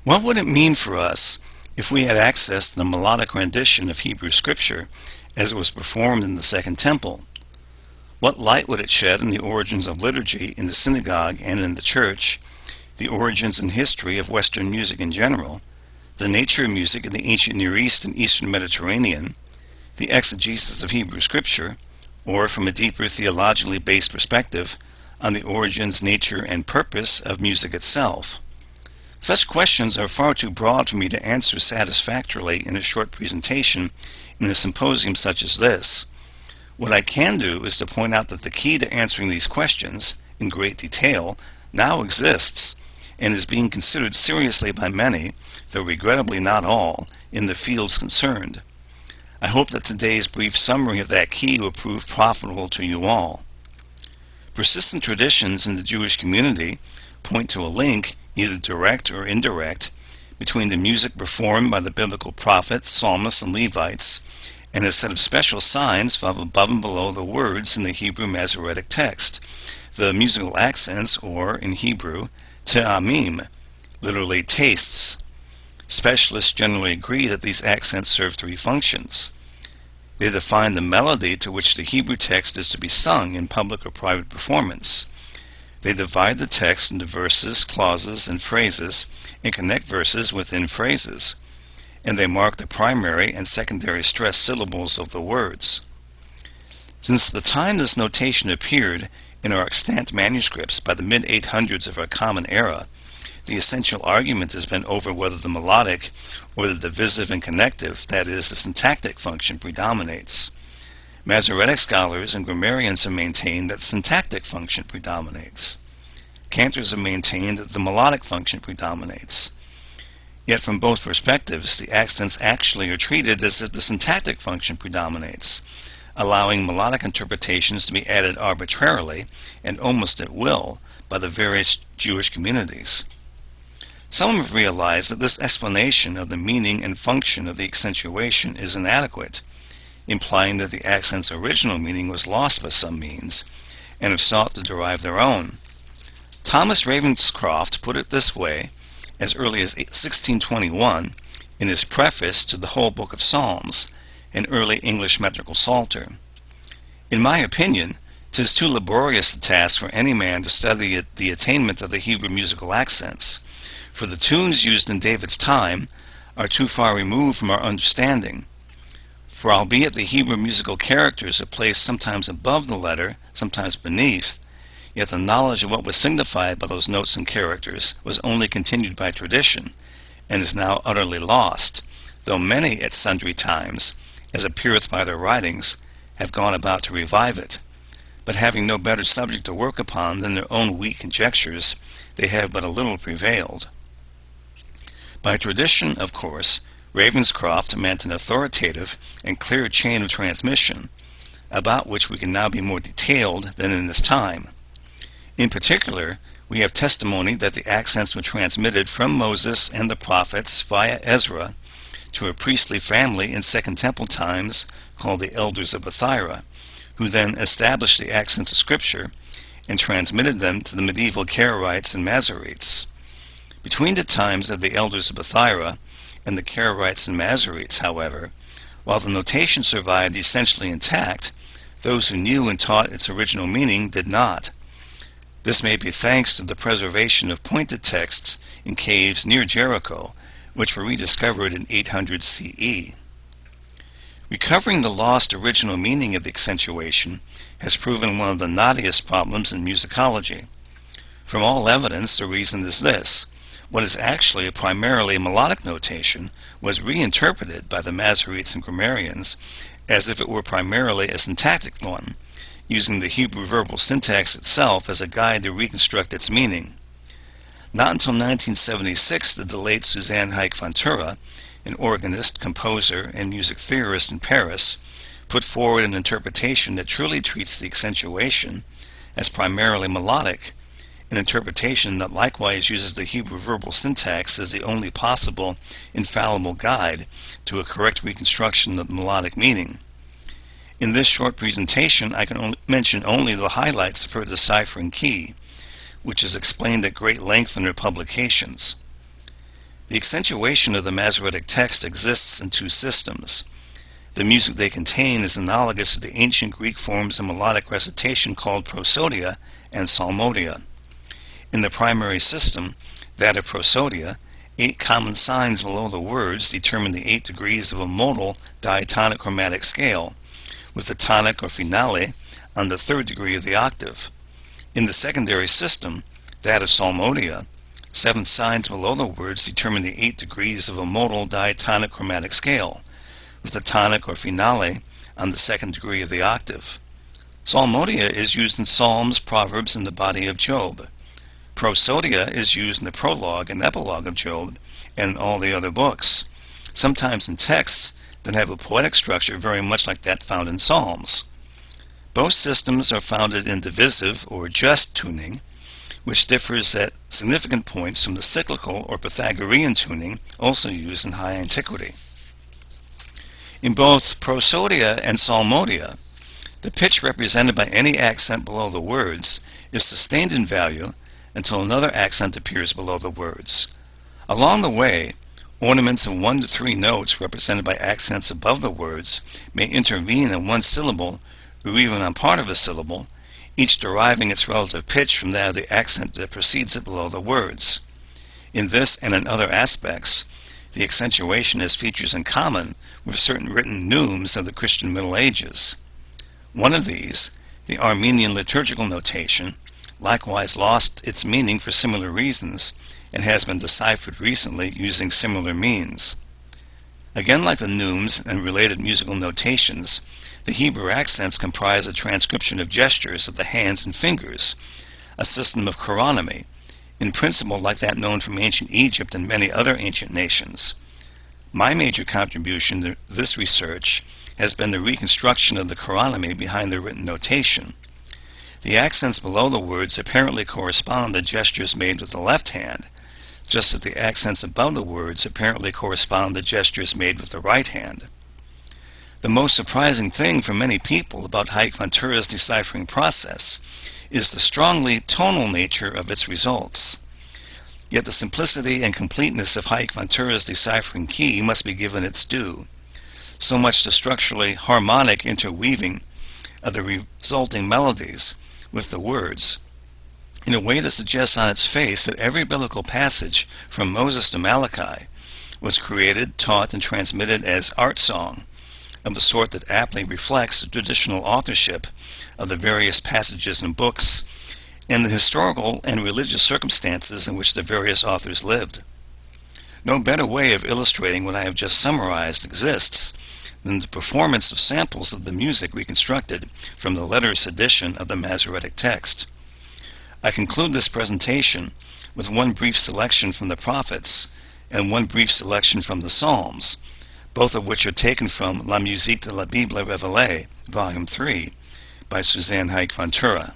What would it mean for us if we had access to the melodic rendition of Hebrew Scripture as it was performed in the Second Temple? What light would it shed on the origins of liturgy in the synagogue and in the church, the origins and history of Western music in general, the nature of music in the ancient Near East and Eastern Mediterranean, the exegesis of Hebrew Scripture, or from a deeper theologically based perspective on the origins, nature, and purpose of music itself? Such questions are far too broad for me to answer satisfactorily in a short presentation in a symposium such as this. What I can do is to point out that the key to answering these questions, in great detail, now exists and is being considered seriously by many, though regrettably not all, in the fields concerned. I hope that today's brief summary of that key will prove profitable to you all. Persistent traditions in the Jewish community point to a link, either direct or indirect, between the music performed by the biblical prophets, psalmists, and Levites, and a set of special signs found above and below the words in the Hebrew Masoretic text, the musical accents, or, in Hebrew, te'amim, literally tastes. Specialists generally agree that these accents serve three functions. They define the melody to which the Hebrew text is to be sung in public or private performance. They divide the text into verses, clauses, and phrases, and connect verses within phrases. And they mark the primary and secondary stressed syllables of the words. Since the time this notation appeared in our extant manuscripts by the mid-800s of our Common Era, the essential argument has been over whether the melodic or the divisive and connective, that is, the syntactic function, predominates. Masoretic scholars and grammarians have maintained that the syntactic function predominates. Cantors have maintained that the melodic function predominates. Yet from both perspectives, the accents actually are treated as if the syntactic function predominates, allowing melodic interpretations to be added arbitrarily and almost at will by the various Jewish communities. Some have realized that this explanation of the meaning and function of the accentuation is inadequate, implying that the accent's original meaning was lost by some means, and have sought to derive their own. Thomas Ravenscroft put it this way as early as 1621 in his preface to the whole book of Psalms, an early English metrical psalter. In my opinion, 'tis too laborious a task for any man to study the attainment of the Hebrew musical accents, for the tunes used in David's time are too far removed from our understanding. For albeit the Hebrew musical characters are placed sometimes above the letter, sometimes beneath, yet the knowledge of what was signified by those notes and characters was only continued by tradition, and is now utterly lost, though many at sundry times, as appeareth by their writings, have gone about to revive it. But having no better subject to work upon than their own weak conjectures, they have but a little prevailed. By tradition, of course, Ravenscroft meant an authoritative and clear chain of transmission, about which we can now be more detailed than in this time. In particular, we have testimony that the accents were transmitted from Moses and the prophets via Ezra to a priestly family in Second Temple times called the Elders of Bethyra, who then established the accents of Scripture and transmitted them to the medieval Karaites and Masoretes. Between the times of the Elders of Bethyra and the Karaites and Masoretes, however, while the notation survived essentially intact, those who knew and taught its original meaning did not. This may be thanks to the preservation of pointed texts in caves near Jericho, which were rediscovered in 800 CE. Recovering the lost original meaning of the accentuation has proven one of the knottiest problems in musicology. From all evidence, the reason is this: what is actually a primarily melodic notation was reinterpreted by the Masoretes and grammarians as if it were primarily a syntactic one, using the Hebrew verbal syntax itself as a guide to reconstruct its meaning. Not until 1976 did the late Suzanne Hayek Ventura, an organist, composer, and music theorist in Paris, put forward an interpretation that truly treats the accentuation as primarily melodic, an interpretation that likewise uses the Hebrew verbal syntax as the only possible infallible guide to a correct reconstruction of the melodic meaning. In this short presentation, I can mention only the highlights of her deciphering key, which is explained at great length in her publications. The accentuation of the Masoretic text exists in two systems. The music they contain is analogous to the ancient Greek forms of melodic recitation called prosodia and psalmodia. In the primary system, that of prosodia, 8 common signs below the words determine the 8 degrees of a modal diatonic chromatic scale, with the tonic or finale on the 3rd degree of the octave. In the secondary system, that of psalmodia, 7 signs below the words determine the 8 degrees of a modal diatonic chromatic scale, with the tonic or finale on the 2nd degree of the octave. Psalmodia is used in Psalms, Proverbs, and the body of Job. Prosodia is used in the prologue and epilogue of Job and in all the other books, sometimes in texts that have a poetic structure very much like that found in Psalms. Both systems are founded in divisive or just tuning, which differs at significant points from the cyclical or Pythagorean tuning also used in high antiquity. In both prosodia and psalmodia, the pitch represented by any accent below the words is sustained in value until another accent appears below the words. Along the way, ornaments of 1 to 3 notes represented by accents above the words may intervene on one syllable or even on part of a syllable, each deriving its relative pitch from that of the accent that precedes it below the words. In this and in other aspects, the accentuation has features in common with certain written neumes of the Christian Middle Ages. One of these, the Armenian liturgical notation, likewise lost its meaning for similar reasons and has been deciphered recently using similar means. Again, like the neumes and related musical notations, the Hebrew accents comprise a transcription of gestures of the hands and fingers, a system of choronomy, in principle like that known from ancient Egypt and many other ancient nations. My major contribution to this research has been the reconstruction of the choronomy behind the written notation. The accents below the words apparently correspond to gestures made with the left hand, just as the accents above the words apparently correspond to gestures made with the right hand. The most surprising thing for many people about Hayek Ventura's deciphering process is the strongly tonal nature of its results. Yet the simplicity and completeness of Hayek Ventura's deciphering key must be given its due. So much the structurally harmonic interweaving of the resulting melodies with the words, in a way that suggests on its face that every biblical passage from Moses to Malachi was created, taught, and transmitted as art song, of the sort that aptly reflects the traditional authorship of the various passages and books, and the historical and religious circumstances in which the various authors lived. No better way of illustrating what I have just summarized exists than the performance of samples of the music reconstructed from the letters edition of the Masoretic text. I conclude this presentation with one brief selection from the prophets and one brief selection from the Psalms, both of which are taken from La Musique de la Bible Révélée, Volume 3, by Suzanne Hayek Ventura.